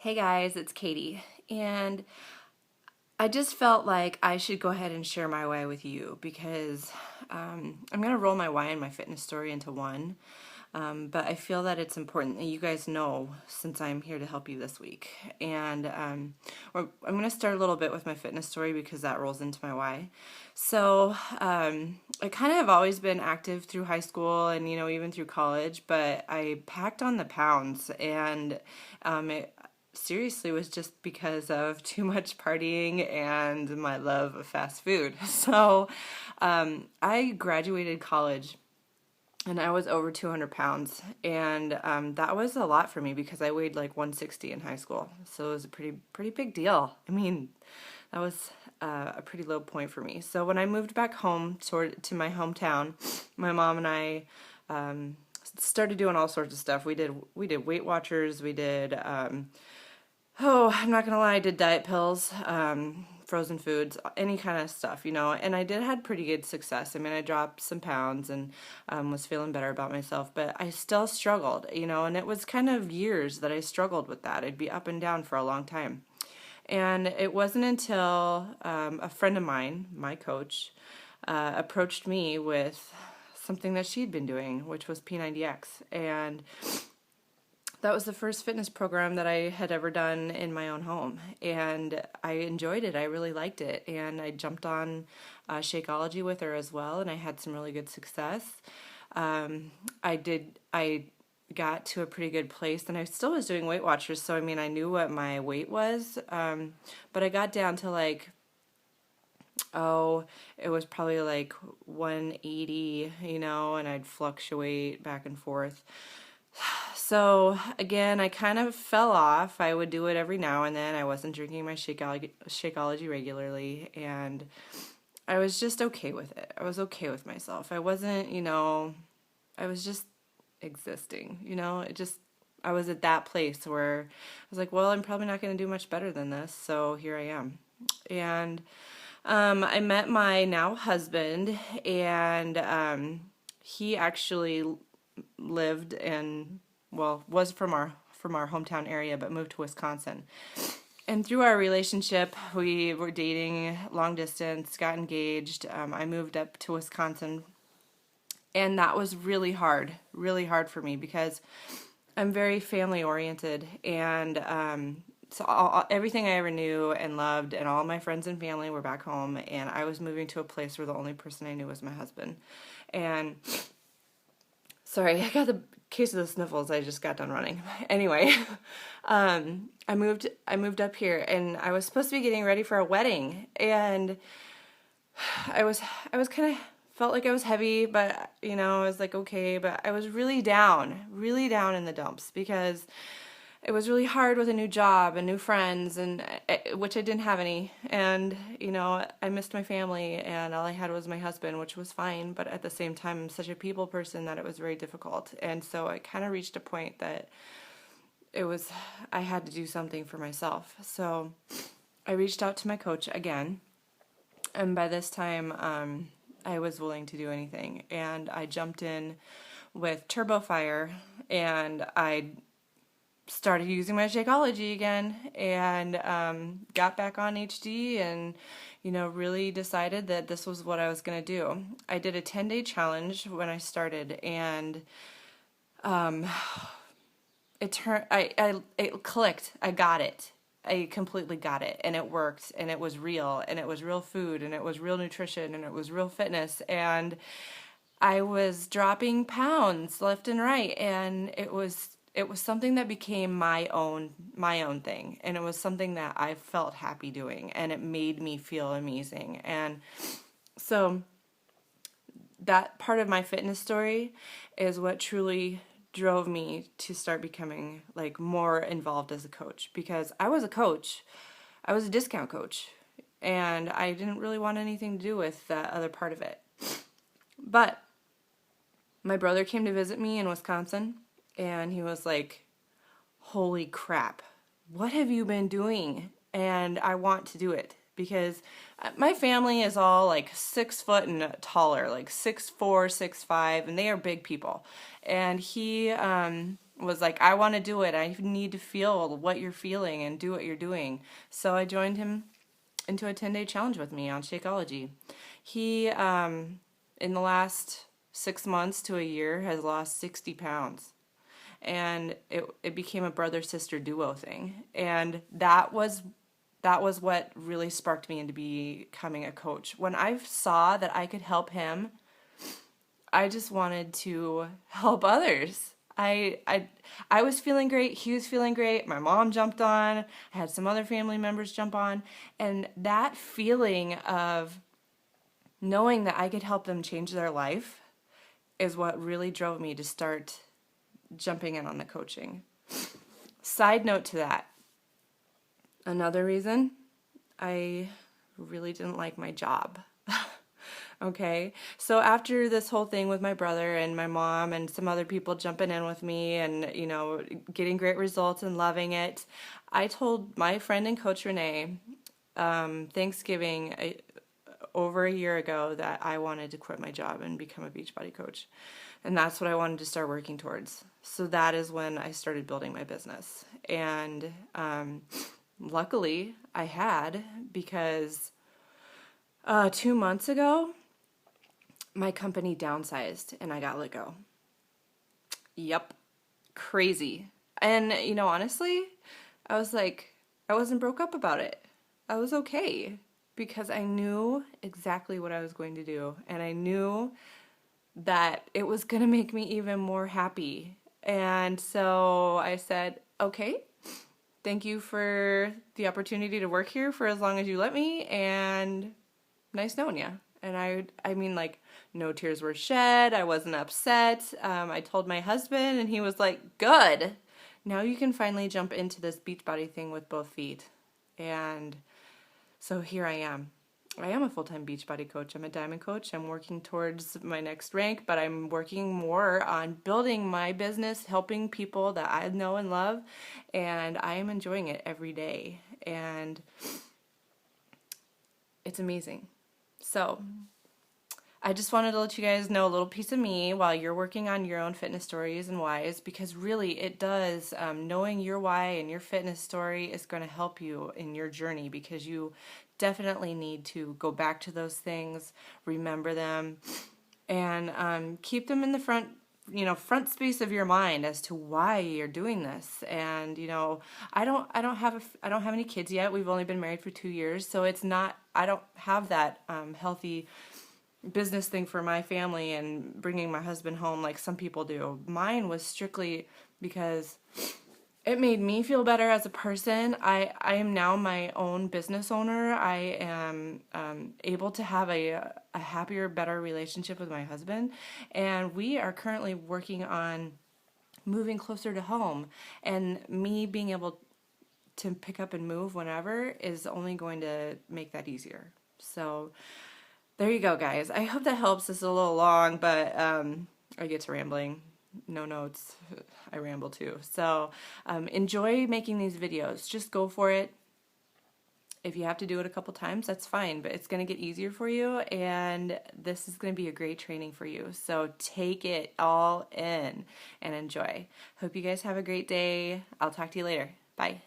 Hey guys, it's Katie, and I just felt like I should go ahead and share my why with you because I'm going to roll my why and my fitness story into one. But I feel that it's important that you guys know since I'm here to help you this week. And I'm going to start a little bit with my fitness story because that rolls into my why. So I kind of have always been active through high school and, even through college, but I packed on the pounds and it seriously was just because of too much partying and my love of fast food. So I graduated college and I was over 200 pounds, and that was a lot for me because I weighed like 160 in high school, so it was a pretty big deal. I mean, that was a pretty low point for me. So when I moved back home to my hometown, my mom and I started doing all sorts of stuff. We did Weight Watchers, we did I'm not gonna lie, I did diet pills, frozen foods, any kind of stuff, and I had pretty good success. I mean, I dropped some pounds and was feeling better about myself, but I still struggled, and it was kind of years that I struggled with that. I'd be up and down for a long time. And it wasn't until a friend of mine, my coach, approached me with something that she'd been doing, which was P90X. And that was the first fitness program that I had ever done in my own home, and I enjoyed it. I really liked it, and I jumped on Shakeology with her as well, and I had some really good success. I got to a pretty good place, and I still was doing Weight Watchers, so I mean, I knew what my weight was, but I got down to it was probably like 180, and I'd fluctuate back and forth. So again, I kind of fell off. I would do it every now and then. I wasn't drinking my Shakeology regularly, and I was just okay with it. I was okay with myself. I wasn't, I was just existing, I was at that place where I was like, well, I'm probably not going to do much better than this, so here I am. And I met my now husband, and he actually lived in, well, was from our hometown area, but moved to Wisconsin. And through our relationship, we were dating long distance, got engaged. I moved up to Wisconsin, and that was really hard for me because I'm very family oriented, and so everything I ever knew and loved, and all my friends and family were back home, and I was moving to a place where the only person I knew was my husband. And sorry, I got the case of the sniffles. I just got done running. Anyway, I moved up here, and I was supposed to be getting ready for a wedding, and I was kind of felt like I was heavy, but I was like okay, but I was really down in the dumps because it was really hard with a new job and new friends, and which I didn't have any, and I missed my family, and all I had was my husband, which was fine, but at the same time I'm such a people person that it was very difficult. And so I kind of reached a point that I had to do something for myself. So I reached out to my coach again, and by this time I was willing to do anything, and I jumped in with Turbo Fire, and I started using my Shakeology again, and got back on HD, and really decided that this was what I was going to do. I did a 10-day challenge when I started, and it clicked. I got it. I completely got it, and it worked, and it was real, and it was real food, and it was real nutrition, and it was real fitness, and I was dropping pounds left and right, and it was something that became my own thing, and it was something that I felt happy doing, and it made me feel amazing. And so that part of my fitness story is what truly drove me to start becoming like more involved as a coach, because I was a discount coach, and I didn't really want anything to do with that other part of it. But my brother came to visit me in Wisconsin, and he was like, holy crap, what have you been doing? And I want to do it because my family is all like 6 foot and taller, like 6'4", 6'5", and they are big people. And he was like, I want to do it. I need to feel what you're feeling and do what you're doing. So I joined him into a 10-day challenge with me on Shakeology. He, in the last 6 months to a year, has lost 60 pounds. And it became a brother-sister duo thing. And that was what really sparked me into becoming a coach. When I saw that I could help him, I just wanted to help others. I was feeling great. He was feeling great. My mom jumped on. I had some other family members jump on. And that feeling of knowing that I could help them change their life is what really drove me to start jumping in on the coaching. Side note to that, another reason, I really didn't like my job. Okay, so after this whole thing with my brother and my mom and some other people jumping in with me and, getting great results and loving it, I told my friend and coach Renee, Thanksgiving over a year ago, that I wanted to quit my job and become a Beachbody coach. And that's what I wanted to start working towards. So that is when I started building my business. And luckily I had, because 2 months ago, my company downsized and I got let go. Yep. Crazy. And, honestly, I was like, I wasn't broke up about it. I was okay because I knew exactly what I was going to do. And I knew that it was going to make me even more happy. And so I said, okay, thank you for the opportunity to work here for as long as you let me. And nice knowing you. And I mean, like, no tears were shed. I wasn't upset. I told my husband, and he was like, good. Now you can finally jump into this Beachbody thing with both feet. And so here I am. I am a full-time Beachbody coach. I'm a diamond coach. I'm working towards my next rank, but I'm working more on building my business, helping people that I know and love, and I am enjoying it every day. And it's amazing. So I just wanted to let you guys know a little piece of me while you're working on your own fitness stories and whys, because really it does, knowing your why and your fitness story is going to help you in your journey, because you definitely need to go back to those things, remember them, and keep them in the front space of your mind as to why you're doing this. And I don't have any kids yet. We've only been married for 2 years, so I don't have that healthy business thing for my family and bringing my husband home like some people do. Mine was strictly because it made me feel better as a person. I am now my own business owner. I am able to have a happier, better relationship with my husband. And we are currently working on moving closer to home. And me being able to pick up and move whenever is only going to make that easier. So there you go, guys. I hope that helps. This is a little long, but I get to rambling. No notes. I ramble too. So enjoy making these videos. Just go for it. If you have to do it a couple times, that's fine, but it's going to get easier for you, and this is going to be a great training for you. So take it all in and enjoy. Hope you guys have a great day. I'll talk to you later. Bye.